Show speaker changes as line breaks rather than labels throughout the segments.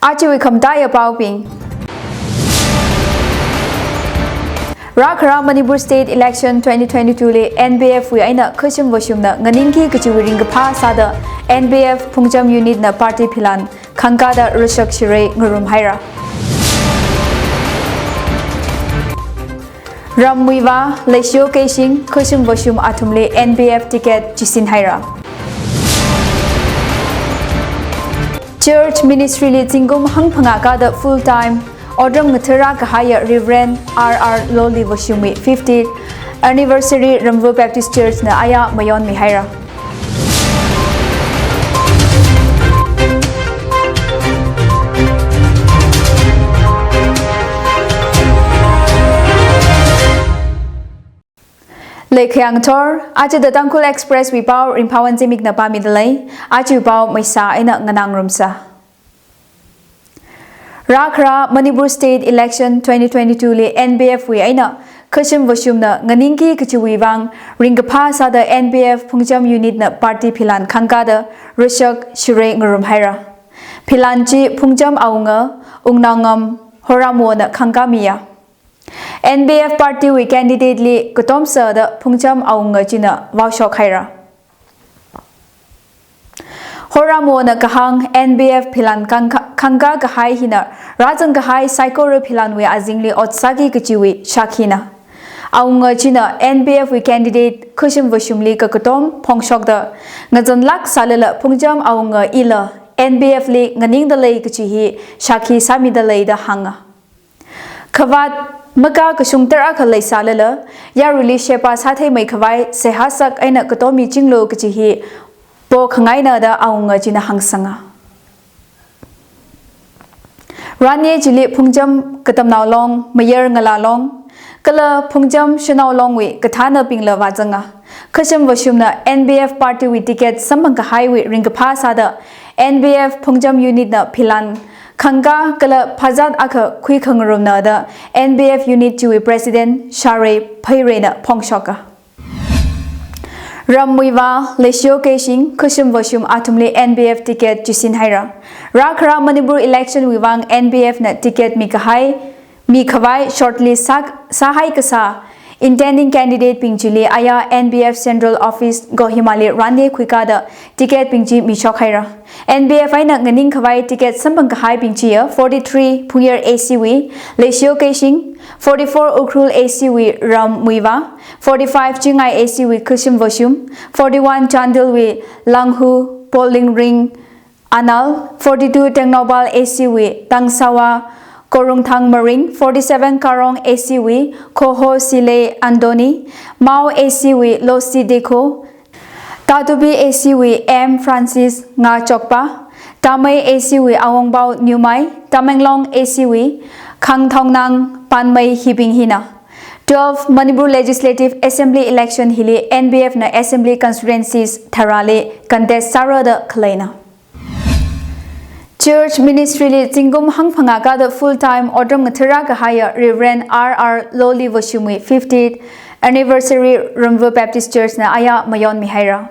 Achiwi Kamdaya Bauping Rakara Manipur State Election 2022 le NBF we aina khachim washumna nganinki kichiwi ringapha sada NBF Phungjam unit na party philan khangka da rushak shire ngurum haira Ramwiwa Leisio Keishing khachim washum athumle NBF ticket chisin haira Church Ministry li tingum hangphanga ka da full time Odram Mathura Kahaya Reverend R.R. Loli Vashumi 50th Anniversary Ringphawon Baptist Church na aya mayon mihaira Lekhyang Tor aja the Tangkhul Express we pau Ringphawon Zimik na pami dalay aja pau maisa ina nganang rumsa Rakra Manipur State Election 2022 le NBF we aina khachim washumna nganinki kichiwiwang ringapha sada NBF Phungjam unit na party philan khangka da rushak shire ngurum haira philanchi Phungjam aunga ungnangam horamo na khangka miya NBF party we candidate li kutom sa da Phungjam aunga china washok haira Horamo na kahang NBF philan khangka kahai hina Rajang kahai psycho philan we azingli otsagi kichiwi shakhina aunga china NBF we candidate khushim washumli ka kutom phongshok da ngajan lak salala Phungjam aunga ila NBF li nganing da lei kichi hi shakhi sami da lei da hanga khawat maka kusung tara kha lei salala yaruli shepa sathai mai khawai sehasak aina kutomi chinglo kichi hi po khangai na da aunga china hangsanga Ranye jili Phungjam katamnaw long mayer ngala long kala Phungjam shunaw long we kathana pingla wajanga khachim washumna NBF party we ticket samang ka highway ringapha sada NBF Phungjam unit na philan khangka kala phajat akha khui khangrum na da NBF unit chiwi president Share Phaire na phongshoka Ramwiwa Leisio Keishing khachim washum athumle NBF ticket chisin haira Rakra Manipur election wiwang NBF na ticket mi khawai shortlist sahai kasa intending candidate pingchili aya NBF Central Office go Himali Rande Khwika da ticket pingchi mi shokhaira NBF aina nganing khawai ticket sambang kahai pingchia 43 Phungyer ACW Leisio Keishing 44 Ukrul ACW Ramwiwa 45 Chingai ACW Khachim Washum 41 Chandilwi Langhu Polling Ring Anal 42 Tengnobal ACW Tangsawa Korungthang Maring 47 Karong ACW Koho Sile Andoni Mao ACW Losi Deko Tatubi ACW M Francis Nga Chokpa Tamay ACW Awongbao Nyumai Tamenglong ACW Khangthongnang Panmay Hibing Hina 12 Manipur Legislative Assembly Election Hili NBF na Assembly Constituencies Tharale Contest Sarada Kalaina Church Ministry li tingum hangphanga ka da full time Odram Mathura Kahaya Reverend R.R. Loli Vashumi 50th Anniversary Ringphawon Baptist Church na aya mayon mihaira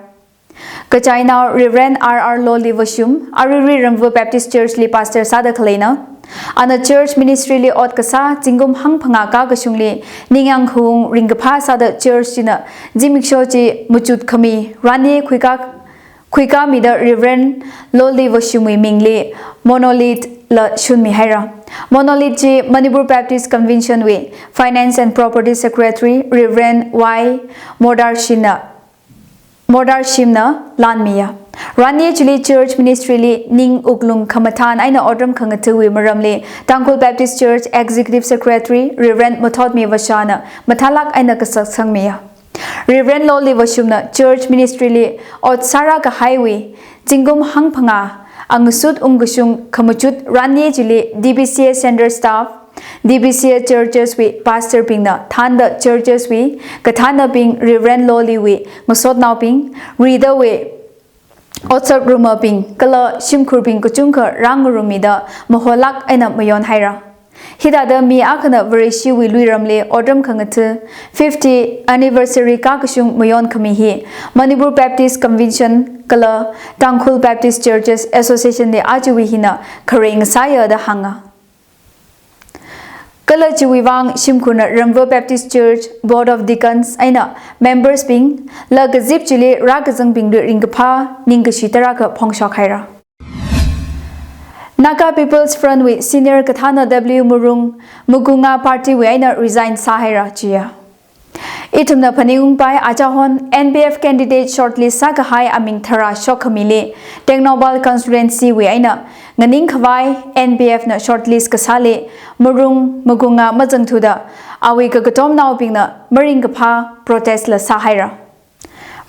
Kachaina Reverend R.R. Loli Vashum Ariri Ringphawon Baptist Church li pastor sada khalena Ana Church Ministry li ot kasa tingum hangphanga ka gashungli ningang hung ringapha sada church china Zimik chi muchut khami rani Khwika mi da Reverend Loli Vashumi mingli monolith la shunmi haira monolith ji Manipur Baptist Convention we Finance and Property Secretary Reverend Y Modarshimna Lanmiya Rani Chili Church Ministry li Ning Uklung Khamathan aina Odram Khangathui Maramle Tangkhul Baptist Church Executive Secretary Reverend Mathotmi Vashana Mathalak aina kasak sangmiya Reverend Loli Vashumna Church Ministry li Otsara ka highway Jingum hangphanga Angasut Ungusung Kamuchut Rani Jili DBCA Center Staff DBCA Churches we Pastor Pingna Thanda Churches we Kathana Ping Reverend Loli we Masot Now Ping Reader we Otsar Ruma Ping Kala Shimkur Ping Kuchungka Rangurumida Maholak aina mayon haira hidada mi akhana varishi wi luiramle odam khangathu 50 anniversary ka kusung mayon khami hi Manipur Baptist Convention kala Tangkhul Baptist Churches Association de ajuwi hina kharing saya da hanga kala chiwiwang shimkhuna Ringphawon Baptist Church Board of Deacons aina members ping la gazip chile ra gazang ping ringpha ningshitara ka phongsha khaira Naka People's Front with Senior Kathana W. Murung Mugunga Party we aina resign Sahara Chia. Itumna Paniung Pai Achahon NBF candidate shortlist Sakahai Aming Thara Shokamile Technobal constituency we aina Nganing Khawai NBF na shortlist Kasale Murung Mugunga Mazangtuda Awi Kagatom Now Pingna Maring Kapha protest la Sahara.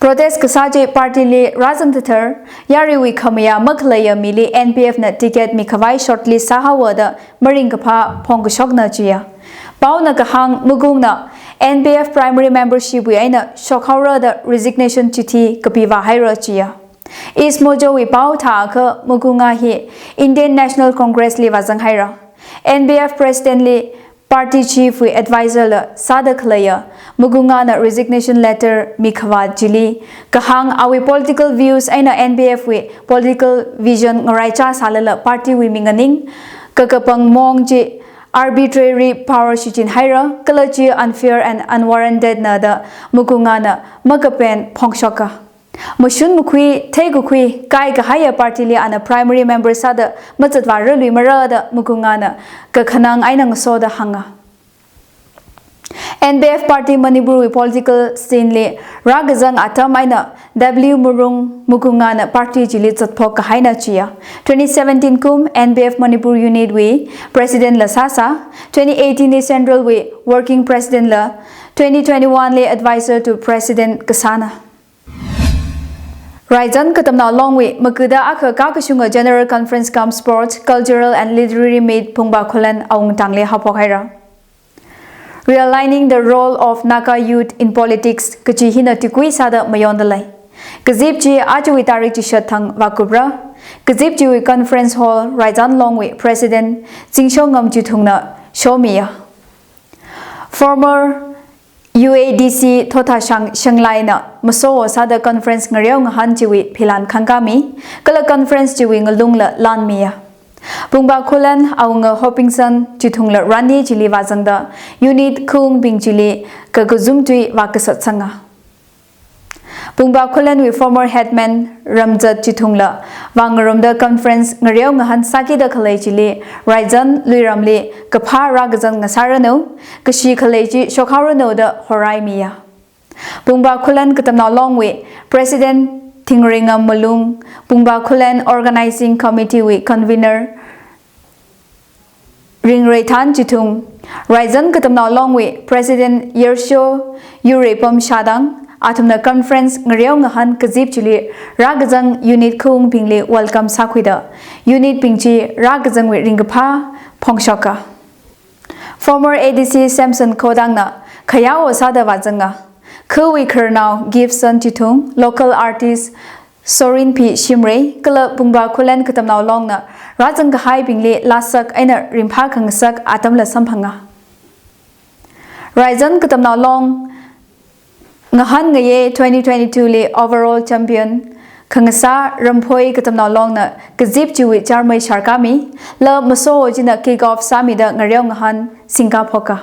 Protest kasaje party le razan thar yari wi khamaya maklaya mili NPF na ticket mi khawai shortlist sahawada maring kapha phong shokna chia pauna ka hang mugungna NPF primary membership wi aina shokhaura da resignation chithi kapiwa haira chia is mojo wi pau tha kha mugunga hi Indian National Congress le wazang haira NPF president le Party Chief with Advisor la Sadak Laya Mugunga na resignation letter Mikhawa Jili Kahang awi political views aina NBF with political vision ngaraicha salala party wi minganing kakapang mong ji arbitrary power shichin haira kalachi unfair and unwarranted na da Mugunga na magapen phongshoka Mushun mukhui Tegukhui Kai Gahaya Party li ana primary member sada Matsatwa Rului Marada Mukungana Kakhanang Ainang Soda Hanga NBF Party Manipur political scene li Ragazang Atam Aina W Murung Mukungana Party Jili Tsatpok Haina Chia 2017 Kum NBF Manipur Unit we President La Sasa 2018 li Central we Working President La 2021 li Advisor to President Kasana Raizan katamna long way makuda akha kakashunga General Conference Camp Sports, Cultural and Literary Meet Pungba Khulan aung tangle hapokhaira. Realigning the role of Naka youth in politics kachi hina tikui sada mayondalai. Kazip ji ajawi tarik ji shathang wakubra. Kazip ji Conference Hall Raizan long way President Jingshongam Juthungna Shomiya. Former UADC Thotha Shanglai na Maso Sada Conference Ngariaw Ngahan Jiwi Philan Khangkami Kala Conference Jiwi Ngalungla Lanmiya Pungba Khulan Aunga Hopingson Jithungla Rani Jili Wazangda Unit Khung Bing Jili Kaguzum Tui Wakasat Sanga Pungba Khulan with former headman Ramjat Jithungla Wangarumda Conference Ngariaw Ngahan Saki da Khalai Jili Raizan Luiramli Kapha Ragazan Ngasarano Kashi Khaleji Shokharano da Horai Miya Pungba Khulan katamna long way President Thingringam Malung Pungba Khulan Organizing Committee with Convener Ringrethan Jithung Raizan katamna long way President Yersho Yurepam Shadang Atumna Conference Ngariaw Ngahan Kazip Chili Ragazang Unit Khung Pingli Welcome Sakwida Unit Pingchi Ragazang with Ringapha Pongshoka Former ADC Samson Kodangna Kayao Sada Wazanga Kuwi Kernau Gibson Chitung Local Artist Sorin P. Shimre Kala Pungba Khulan Katamnau Longna Rajang Gahai Pingli Lasak Aina Rimpha Kangsak Atamla Samphanga Raizan Katamnau Long Ngahan ngaye 2022 le overall champion Khangasa Ramphoi katamna longna kazip chiwi charmai sharkami la maso jina kick off samida ngariaw ngahan singka phoka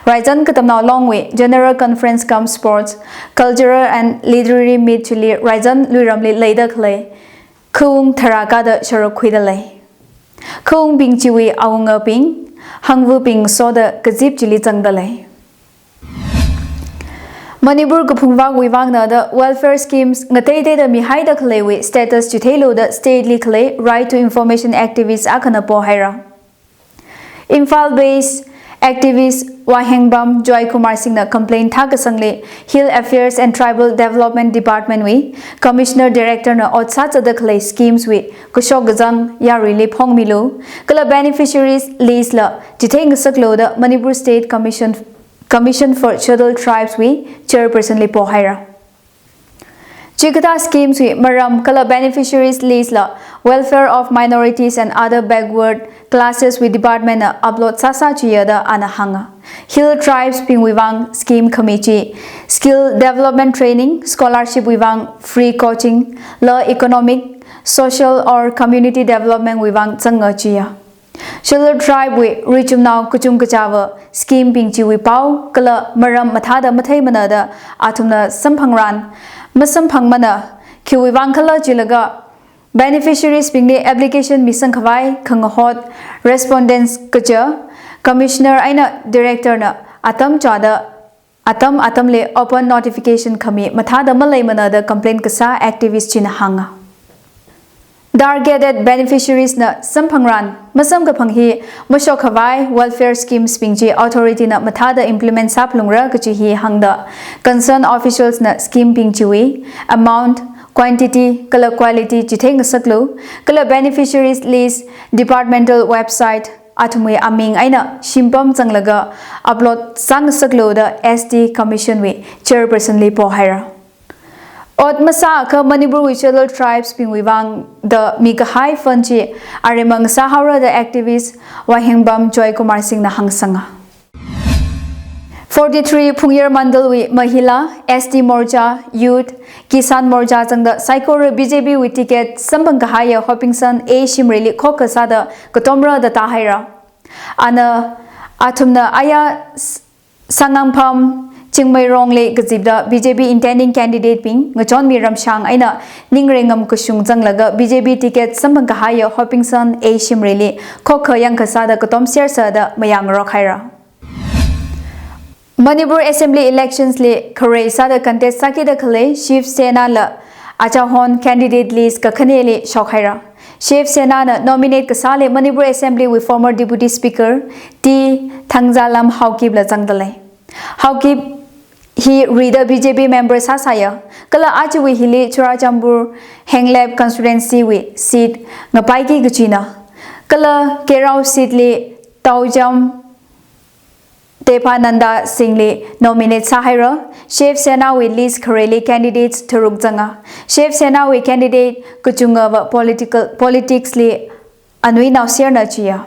Raizan katamna longwe General Conference Camp Sports Cultural and Literary Meet chili Raizan luiramli leida khlai khung tharaka da sharok khuida lai khung bing chiwi aunga ping hangwu ping soda kazip chili changda lai Manipur Kupungwag Wivangna the welfare schemes Ngate the Mihaida Kalewi status Chitelo the stately clay right to information activists Akana Pohaira. Imphal based activist Wahengbam Joy Kumar Singh the complaint Thakasangle Hill Affairs and Tribal Development Department we Commissioner Director na Otsatsa the clay schemes we Kushok Gazang Yarili Pongmilu Kala beneficiaries list la Jiteng Saklo the Manipur State Commission for Scheduled Tribes we Chairperson li Pohaira. Chikata schemes we Maram Kala beneficiaries list la welfare of minorities and other backward classes with department upload sasa chiyada ana hanga hill tribes ping wivang scheme committee skill development training scholarship wivang free coaching law economic social or community development wivang changa chiya Shiller tribe we richum now kuchum kachawa scheme ping chi we pau kala maram mathada mathai manada atumna samphangran masam phangmana ki wivang kala chilaga beneficiaries ping ne application mission khawai khangahot respondents kacha commissioner aina director na atam chada atam le open notification khami mathada malai manada complaint kasa activist chin hanga targeted beneficiaries na samphangran masam ka phanghi masho khawai welfare schemes pingji authority na mathada implement saplungra kachi hi hangda concerned officials na scheme pingchiwi amount quantity color quality chitheng saklo color beneficiaries list departmental website athumwe aming aina shimpam changlaga upload sang saklo da SD commission we chairperson li po haira Ot masa ka Manipur Wichadal tribes ping wivang the Mika High Funchi Arimang Sahara the activist Wahingbam Joy Kumar Singh na hangsanga 43 Pungyar Mandal wi Mahila SD Morja Youth Kisan Morja changda Saikor BJP wi ticket Sambang Kahaya Hopinson A Shimreli Khokasa da Kotomra da Tahaira Ana Atumna Aya Sangangpham Chingmai Rongle Gazibda BJP intending candidate ping Ngachon Miram Shang Aina Ningringam Kushung Zanglaga BJP ticket Sambang Kahaya Hopinson A Shimreli Khokha Yang Kasada Kotom Sersada Mayang Rokhaira Manipur Assembly elections le Kare Sada contest Sakida Kale Shiv Sena la Achahon candidate list Kakhanele Shokhaira Shiv Sena na nominate Kasale Manipur Assembly with former Deputy Speaker T Thangzalam Haukib la Zangdale Haukib He reader BJP member Sasaya Kala Achiwi Hili Churachambur Henglab constituency with seat Ngapaiki Guchina Kala Kerau seat le Taujam Tepananda Single nominate Sahira Shiv Sena with list Kareli candidates Turuk Zanga Shiv Sena with candidate Kuchunga politics le Anui Nausir Nachia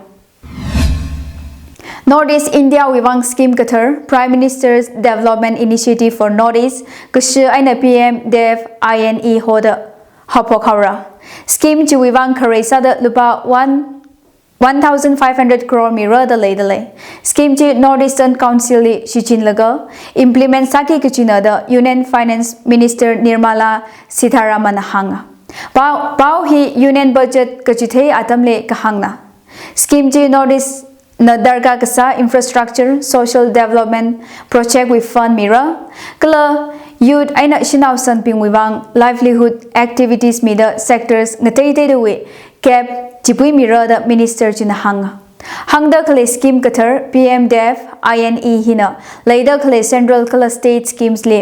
Northeast India Wivang Scheme Qatar Prime Minister's Development Initiative for Northeast Kushu Aina PM Dev INE Hoda Hopokhaura Scheme Chi Wivang Karesa da Lupa 1,500 crore mira da Laidale Scheme Chi Northeastern Council Shichin Laga Implement Saki Kuchina da Union Finance Minister Nirmala Sitharaman Hanga Pau hi Union Budget Kachithe Atamle Kahangna Scheme Chi Northeast na darga kasa infrastructure social development project with fund mira kala youth aina shinaw san ping wibang livelihood activities mida sectors ngatai de we cap chipui mira da minister chin hangda kale scheme kathar PM Dev INE hina laida kale central kala state schemes le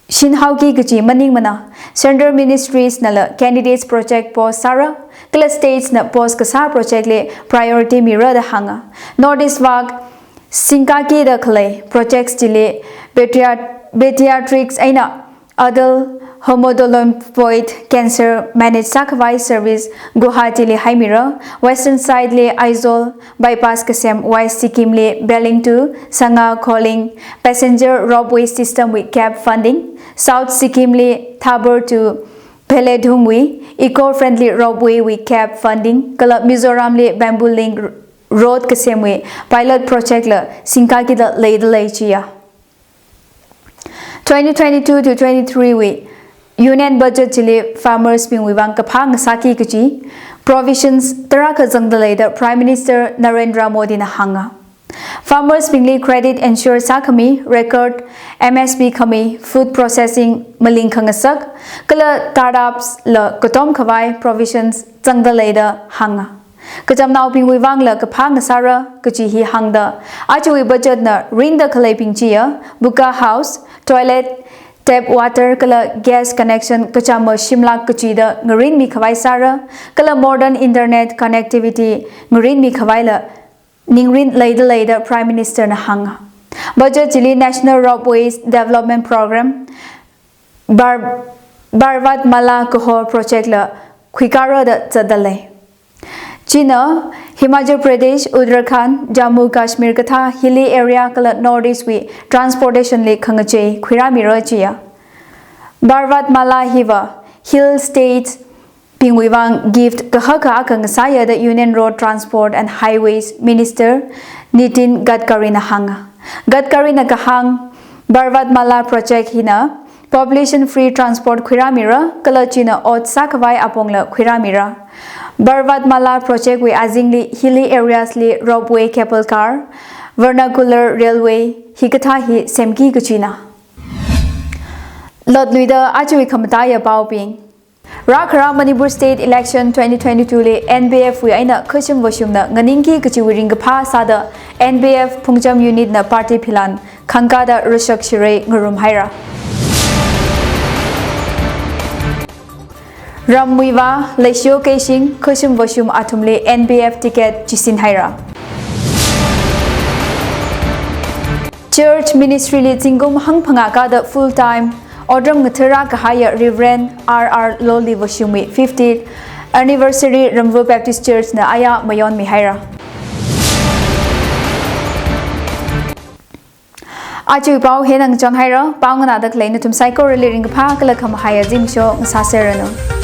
Shinhauki Guchi Maning Mana Central Ministries Nala Candidates Project Post Sara Kala States na Post Kasa Project le Priority Mira da Hanga Northeast Wag Sinkaki da Kale Projects Chile Pediatrics Aina Adult Homodolompoid Cancer Managed Sakavai Service Guwahati le Haimira Western Side le Aizol Bypass Kasem West Sikkim le Belling to Sanga Calling Passenger Roadway System with Cab Funding South Sikkim le Thabur to Peledhungwi Eco-Friendly Roadway with Cab Funding Kala Mizoram le Bamboo Link Road Kasemwe Pilot Project le Sinkaki da Laidalai Chia 2022 to 23 we Union budget chile farmers ping wivang kaphang saki kichi provisions taraka jangdalai da Prime Minister Narendra Modi na hanga farmers pingli credit ensure sakami record MSP khami food processing maling khangasak kala startups la kotom khawai provisions jangdalai da hanga kajam naw ping wivang la kaphang sara kichi hi hangda achi budget na ring da khalai ping chia buka house toilet tap water kala gas connection kachama shimla kachida ngarin mi khawai sara kala modern internet connectivity ngarin mi khawai la ningrin laida Prime Minister na hanga budget chili National Roadways Development Program Barvat Mala Kohor project la Khikara da Zadale. China, Himachal Pradesh, Uttarakhand, Jammu Kashmir Katha, hilly area kala northeast we transportation le Khangache, Kwiramira Chia. Barvat Mala Hiva, Hill States, Pingwivang gift Kahaka Kangasaya the Union Road Transport and Highways Minister Nitin Gadkari Nahanga. Gadkari Nakahang, Barvat Mala Project Hina, Population Free Transport Kwiramira, Kalachina Ot Sakavai Apongla Kwiramira. Barvat Mala Project we azingly hilly areas li roadway cable car, vernacular railway, Hikatahi Semki Kuchina. Lord Luida Ajui Kamataya Baoping. Rakhara Manipur State Election 2022 le NBF we aina Kushim Vashumna Nganinki Kuchiwiring Pa Sada NBF Pungjam Unit na Party Pilan Kankada Rushak Shire Ngurum Haira. Ramwiva Leisio Kashing Kushim Vashum Atumle NBF ticket Jisin Haira. Church Ministry li Tingum Hangpangaka the full time Odram Ngthara Kahaya Reverend R.R. Loli Vashumi 50th Anniversary Ramvo Baptist Church na Aya Mayon Mihaira. Aju Pau Henang Jong Haira, Pangana the Clay Nutum Psycho Relating Pa Kalakam Haya Zimsho Saserano.